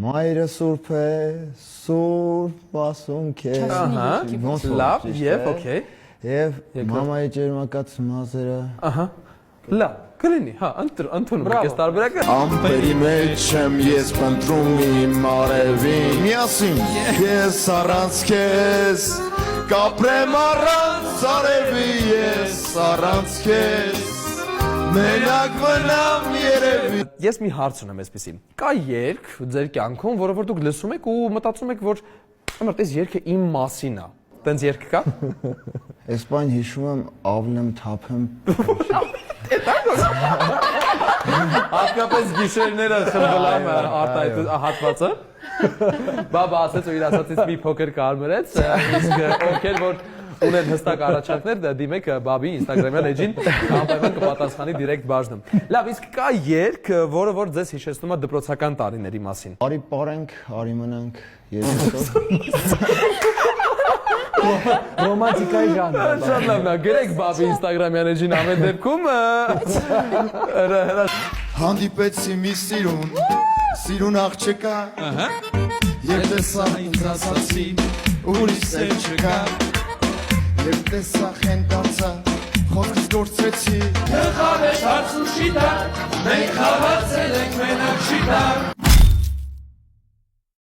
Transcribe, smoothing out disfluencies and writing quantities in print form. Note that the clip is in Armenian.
Մայրը սուրբ է, սուրբ ասում քեզ։ Լավ, եւ օքեյ։ Եվ մամայի ջերմակած մազերը։ Ահա։ Լավ, կլինի, հա, ընդունում եք այս տարբերակը։ Ամպերի մեջ եմ ես փնտրում իմ արևին։ Միասին ես առանց քեզ կապրեմ առանց արևի ես առանց քեզ մենակ մնամ երևի։ Ես մի հարց ունեմ այսպեսի։ Կա երգ ձեր կյանքում, որը որ դուք լսում եք ու մտածում եք, որ այս երգը իմ մասին է։ Տենց երգ կա։ Այս բան հիշում եմ ավլեմ թափեմ։ Հատկապես գիշերները խմբլամ արտայտ հատվածը։ Բաբա ասեց ու իր ասածից մի փոքր կարմրեց, իսկ ովքեր որ ունեն հստակ առաջարկներ, դիմեք բաբի Instagram-յան էջին, անպայման կպատասխանի դիրեկտ բաժնում։ Լավ, իսկ կա երգ, որը որ ձեզ հիշեցնում է դպրոցական տարիների մասին։ Արի պարենք, արի մնանք երեսով։ Ռոմանտիկայի ժանր։ Շատ լավն է, գրեք բաբի Instagram-յան էջին ամեն դեպքում։ Հանդիպեցի մի սիրուն աղջկա։ Եվ տեսա ինձ ասացի, ուրիշ սեր չկա։ Եվ տեսա խենտացա, խոսքս գործեցի։ Եղավ է հարց ու շիտակ, մենք խաղացել ենք մենակ շիտակ։